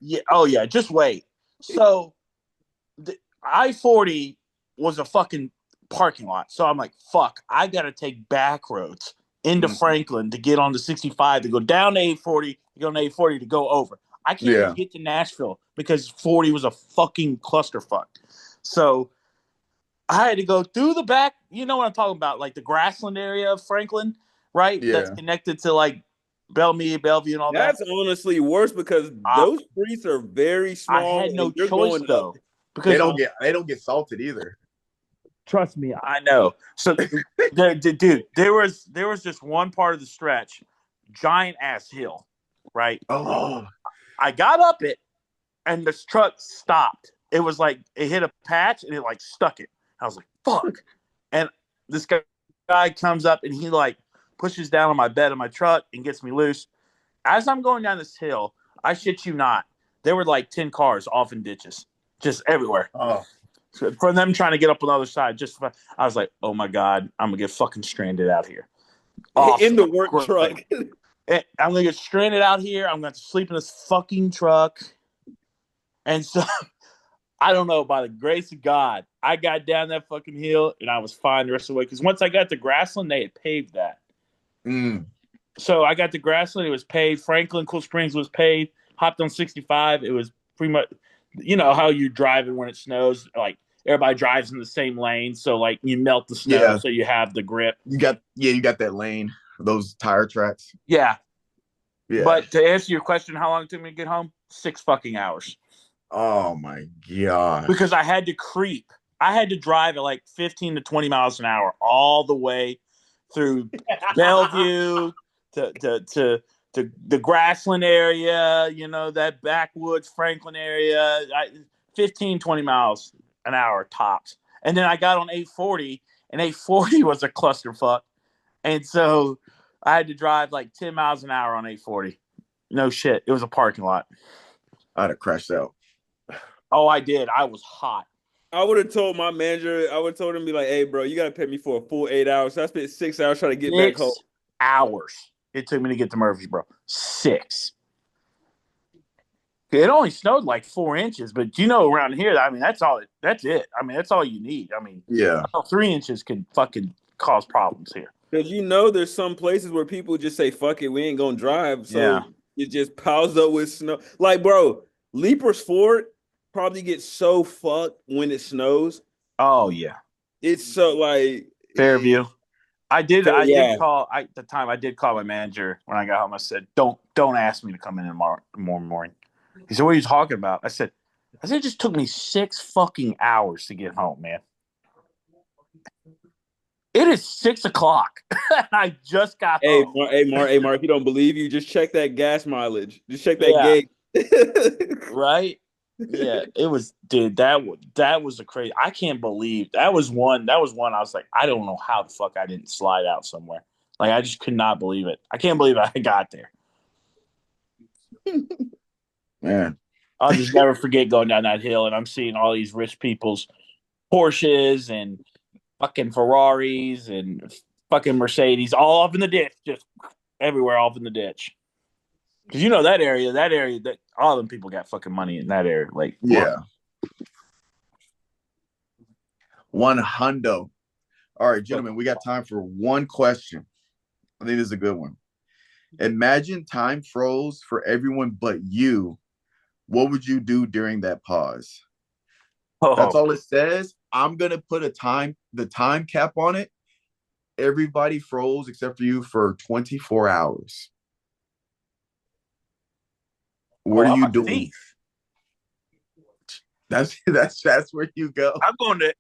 yeah. Oh, yeah. Just wait. So, the I-40 was a fucking parking lot. So I'm like, fuck, I got to take back roads into Mm, Franklin to get on the 65 to go down to 840, to go on 840 to go over. I can't even yeah, get to Nashville because 40 was a fucking clusterfuck. So I had to go through the back. You know what I'm talking about, like the grassland area of Franklin, right? That's yeah. connected to like Bellmead, Bellevue, and all that. That's honestly worse because I, those streets are very I small had no and you're choice going up. though because They don't get salted either. trust me, I know. So, dude, there was just one part of the stretch, giant ass hill, right? Oh, I got up it, and this truck stopped. It was like it hit a patch and it like stuck it. I was like, fuck. And this guy comes up and he like pushes down on my bed of my truck and gets me loose. As I'm going down this hill, I shit you not, there were like 10 cars off in ditches, just everywhere. oh, So for them trying to get up on the other side, just I was like, oh my God, I'm gonna get fucking stranded out here. In Awesome. the work Great. truck. I'm gonna get stranded out here. I'm gonna have to sleep in this fucking truck. And so I don't know, by the grace of God, I got down that fucking hill and I was fine the rest of the way. Because once I got to Grassland, they had paved that. mm, So I got to Grassland, it was paved. Franklin, Cool Springs was paved. Hopped on 65. It was pretty much, you know, how you're driving when it snows. Like everybody drives in the same lane. So like you melt the snow yeah. so you have the grip. You got that lane, those tire tracks. Yeah. Yeah. But to answer your question, how long it took me to get home? 6 fucking hours. Oh my gosh. Because I had to creep. I had to drive at like 15 to 20 miles an hour all the way through Bellevue to the Grassland area, you know, that backwoods Franklin area, 15, 20 miles an hour tops. And then I got on 840, and 840 was a clusterfuck. And so I had to drive like 10 miles an hour on 840. No shit. It was a parking lot. I'd have crashed out. Oh, I did. I was hot. I would have told my manager, I would have told him, be like, hey, bro, you got to pay me for a full 8 hours. So I spent 6 hours trying to get back home. 6 hours it took me to get to Murfreesboro. 6. It only snowed like 4 inches, but you know, around here, I mean, that's all. That's it. I mean, that's all you need. I mean, Yeah. 3 inches could fucking cause problems here. Because you know, there's some places where people just say, fuck it, we ain't going to drive. So Yeah. it just piles up with snow. Like, bro, Leapers Ford probably gets so fucked when it snows. Oh yeah. It's so like Fairview. I did yeah. call at the time. I did call my manager when I got home. I said, "Don't ask me to come in tomorrow morning." He said, "What are you talking about?" I said, "It just took me 6 fucking hours to get home, man. It is 6 o'clock. I just got home." Hey, Mark, if you don't believe you, just check that gas mileage. Just check that Yeah. gate. Right? Yeah, it was, dude. That was a crazy. I can't believe that was one. That was one. I was like, I don't know how the fuck I didn't slide out somewhere. Like I just could not believe it. I can't believe I got there. Man. I'll just never forget going down that hill and I'm seeing all these rich people's Porsches and fucking Ferraris and fucking Mercedes all up in the ditch, just everywhere off in the ditch. Because you know that area, that all them people got fucking money in that area. Like, Yeah. One hundo. All right, gentlemen, we got time for one question. I think this is a good one. Imagine time froze for everyone but you. What would you do during that pause? That's all it says. I'm gonna put the time cap on it. Everybody froze except for you for 24 hours. What are you doing? Thief. That's where you go.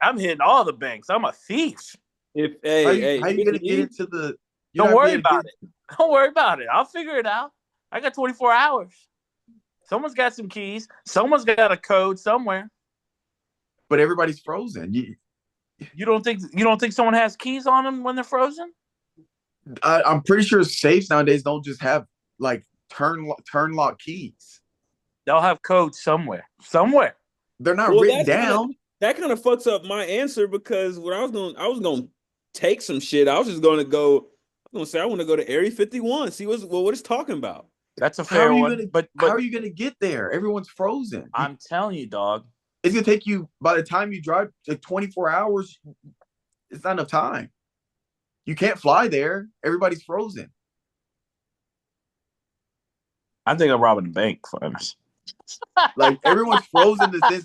I'm hitting all the banks. I'm a thief. How you gonna get into the? Don't worry about it. Don't worry about it. I'll figure it out. I got 24 hours. Someone's got some keys. Someone's got a code somewhere. But everybody's frozen. You don't think someone has keys on them when they're frozen? I'm pretty sure safes nowadays don't just have like turn lock keys. They'll have codes somewhere. Somewhere. They're not Well, written down. that kind of fucks up my answer because what I was going to take some shit. I was just going to go. I was going to say I want to go to Area 51. See what it's talking about. That's a How are fair you one. gonna But how are you gonna get there? Everyone's frozen. I'm telling you, dog. It's gonna take you by the time you drive like 24 hours. It's not enough time. You can't fly there. Everybody's frozen. I think I'm robbing a bank, friends. Like everyone's frozen to this.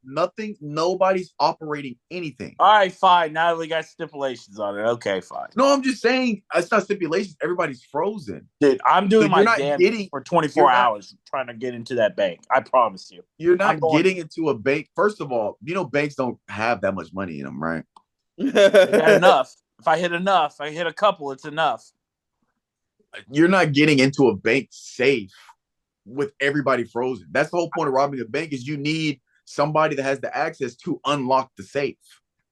Nothing. Nobody's operating anything. All right, fine. Now we got stipulations on it. Okay, fine. No, I'm just saying it's not stipulations. Everybody's frozen. Dude, I'm doing So my damn for 24 hours trying to get into that bank. I promise you. You're not getting into a bank. First of all, banks don't have that much money in them, right? They got enough. If I hit enough, I hit a couple, it's enough. You're not getting into a bank safe with everybody frozen. That's the whole point of robbing a bank is you need somebody that has the access to unlock the safe.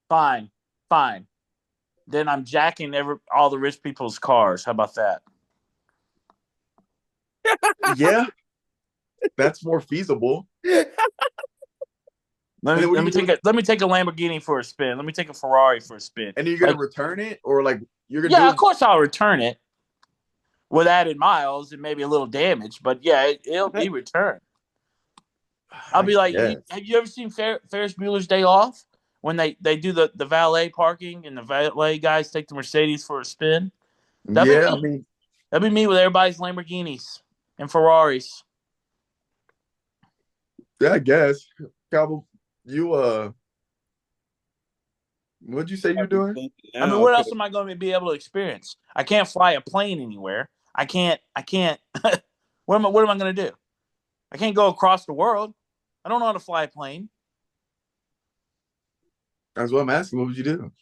Fine. Then I'm jacking all the rich people's cars. How about that? Yeah, that's more feasible. Let me take a Lamborghini for a spin. Let me take a Ferrari for a spin. And you're gonna return it, or like you're gonna? Yeah, of course I'll return it with added miles and maybe a little damage, but yeah, it'll be returned. I'll be like, have you ever seen Ferris Bueller's Day Off? When they do the valet parking and the valet guys take the Mercedes for a spin. That'd be me with everybody's Lamborghinis and Ferraris. Yeah, I guess. Cabo, what'd you say you're doing? I mean, what else am I going to be able to experience? I can't fly a plane anywhere. I can't. What am I going to do? I can't go across the world. I don't know how to fly a plane. That's what I'm asking. What would you do?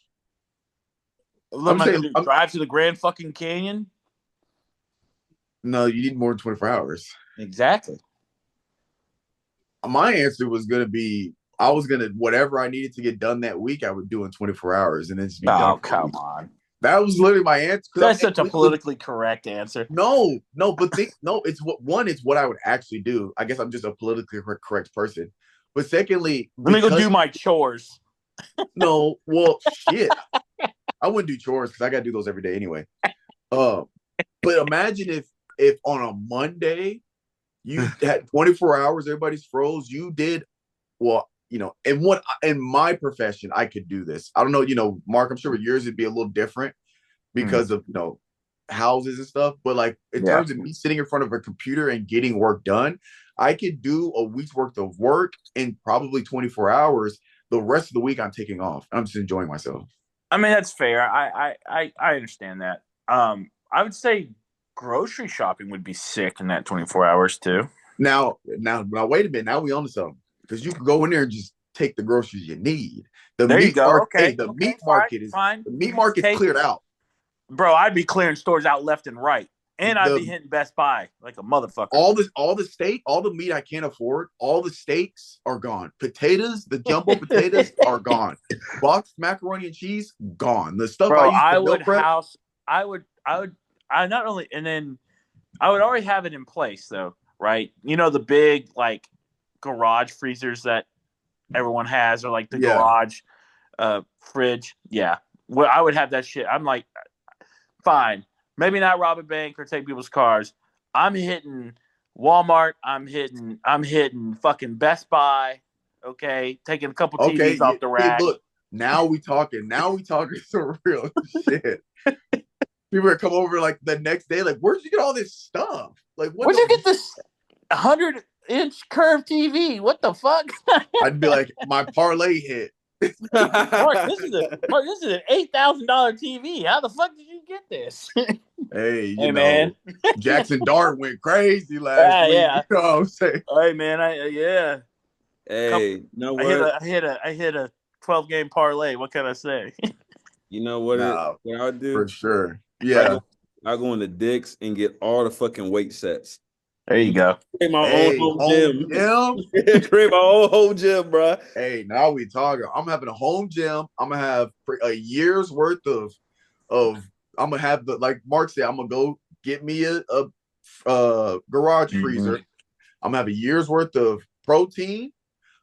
What am I going to do? Drive to the Grand fucking Canyon? No, you need more than 24 hours. Exactly. My answer was going to be, I was going to, whatever I needed to get done that week, I would do in 24 hours and then just be done. Oh, come on. That was literally my answer. That's such a politically correct answer. No, but it's what I would actually do. I guess I'm just a politically correct person. But secondly, let me go do my chores. No, well, shit. I wouldn't do chores because I got to do those every day anyway. But imagine if on a Monday you had 24 hours, everybody's froze. You did well, in my profession, I could do this. I don't know, Mark, I'm sure with yours it'd be a little different because of houses and stuff. But like in terms of me sitting in front of a computer and getting work done, I could do a week's worth of work in probably 24 hours. The rest of the week I'm taking off. I'm just enjoying myself. I mean, that's fair. I understand that. I would say grocery shopping would be sick in that 24 hours too. Now, wait a minute. Now we on to something because you can go in there and just take the groceries you need. There you go. Okay. The meat market is fine. The meat market's cleared out. Bro, I'd be clearing stores out left and right. And I'd be hitting Best Buy like a motherfucker. All the steak, all the meat I can't afford, all the steaks are gone. Potatoes, the jumbo potatoes are gone. Boxed macaroni and cheese, gone. The stuff I would already have it in place though, right? The big like garage freezers that everyone has, or like the garage fridge. Yeah. Well, I would have that shit. I'm like, fine. Maybe not rob a bank or take people's cars. I'm hitting Walmart. I'm hitting fucking Best Buy. Okay, taking a couple TVs off the rack. Look, now we talking some real shit. People are come over like the next day. Like, where'd you get all this stuff? Like, where'd you get this 100-inch curved TV? What the fuck? I'd be like, my parlay hit. Marc, this is an $8,000 TV. How the fuck did you get this? Hey, man, Jackson Dart went crazy last week. Yeah. You know what I'm saying? Hey, man, Hey, no what? I hit a 12-game parlay. What can I say? You know what? What I would do for sure. Yeah, I go into Dick's and get all the fucking weight sets. There you go. Create my own home gym. Create my own home gym, bro. Hey, now we talking. I'm having a home gym. I'm gonna have a year's worth of. I'm gonna have like Mark said. I'm gonna go get me a garage freezer. I'm gonna have a year's worth of protein.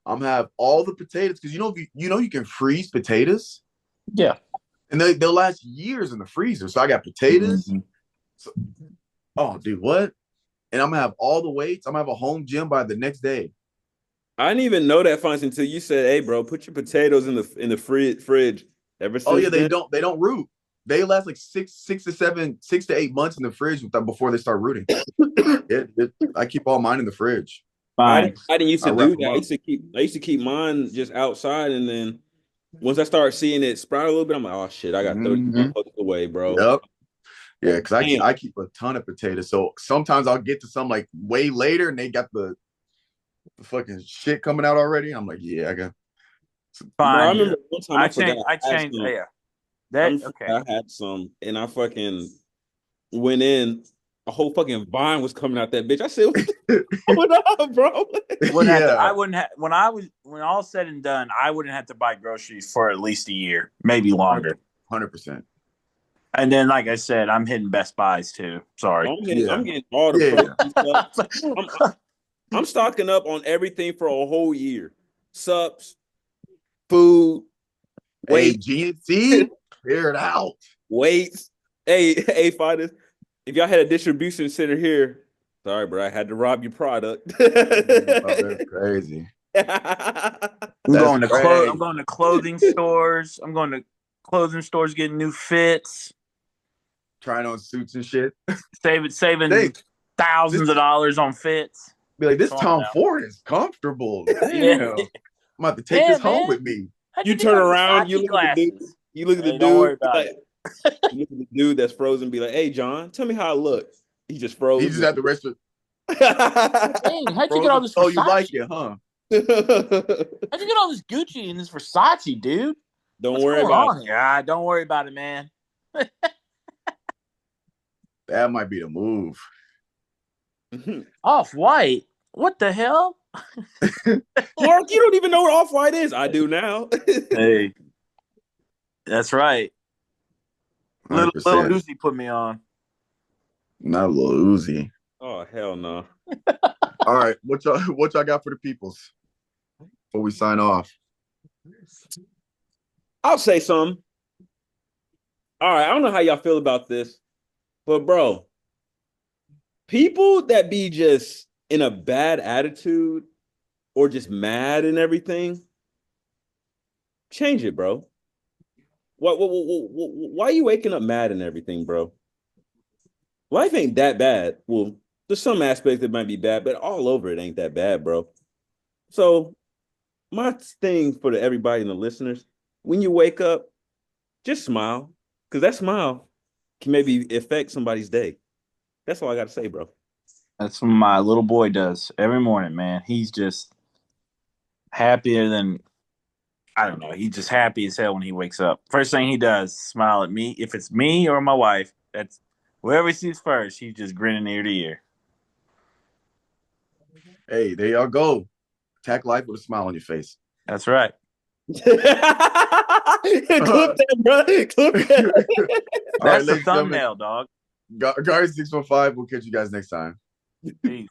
I'm gonna have all the potatoes because you can freeze potatoes Yeah. and they'll last years in the freezer. So I got potatoes. So, oh, dude, what? And I'm gonna have all the weights. I'm gonna have a home gym by the next day. I didn't even know that function until you said, "Hey, bro, put your potatoes in the fridge." Ever Oh since yeah, then, they don't root. They last like 6 to 8 months in the fridge before they start rooting. I keep all mine in the fridge. Fine. I didn't used I to wrap do them that. up. I used to keep mine just outside, and then once I start seeing it sprout a little bit, I'm like, "Oh shit, I got 30 Mhm. away, bro." Yep. Yeah, because Damn. I keep a ton of potatoes. So sometimes I'll get to some like way later and they got the fucking shit coming out already. I'm like, yeah, I got. Bro, I Fine. remember one time I forgot I I had changed. some. Yeah. I That okay. forgot I had some, and I fucking went in. A whole fucking vine was coming out that bitch. I said, "What up, bro?" Wouldn't have to. Yeah, I wouldn't have when all said and done. I wouldn't have to buy groceries for at least a year, maybe longer. 100%. And then, like I said, I'm hitting Best Buys too. Sorry. I'm Yeah, getting all the yeah. protein stuff. I'm stocking up on everything for a whole year. Subs, food, Hey, weight, GNC, clear it out. weights. Hey, Finis, if y'all had a distribution center here, sorry, bro, I had to rob your product. Oh, that's crazy. I'm That's going to I'm crazy. going to clothing stores. I'm going to clothing stores getting new fits, Trying on suits and shit. saving Hey, thousands this of dollars on fits. be like this Come on Tom now. Ford is comfortable. Yeah. Damn, I'm about to take Yeah, this home man. with me. How'd You you get turn my around, Versace glasses? you look at the Hey, don't worry dude, about like, it. you look at the dude that's frozen, be like, "Hey, John, tell me how I look." He just He just frozen. at the restaurant. Dang, how'd you get all Frozen. this Oh, you like Versace? it, huh? How'd you get all this Gucci and this Versace, dude? Don't What's worry going about on here? Ah, don't worry about it, man. That might be the move. it. Off white. What the hell? Mark, you don't even know what Off White is. I do now. Hey, that's right. Hundred Little percent. Uzi put me on. Not a little Uzi. Oh hell no. All right, what y'all got for the peoples before we sign off? I'll say something. All right, I don't know how y'all feel about this, but bro, people that be just in a bad attitude or just mad and everything, change it, bro. Why are you waking up mad and everything, bro? Life ain't that bad. Well, there's some aspects that might be bad, but all over it ain't that bad, bro. So my thing for everybody and the listeners, when you wake up, just smile, because that smile can maybe affect somebody's day. That's all I got to say, bro. That's what my little boy does every morning, man. He's just happier than I don't know. He's just happy as hell when he wakes up. First thing he does, smile at me. If it's me or my wife, that's whoever he sees first. He's just grinning ear to ear. Hey, there y'all go. Attack life with a smile on your face. That's right. Clip that, bro. Clip that. All right, That's the ladies and gentlemen, thumbnail, dog. Guardian 615. We'll catch you guys next time. Peace.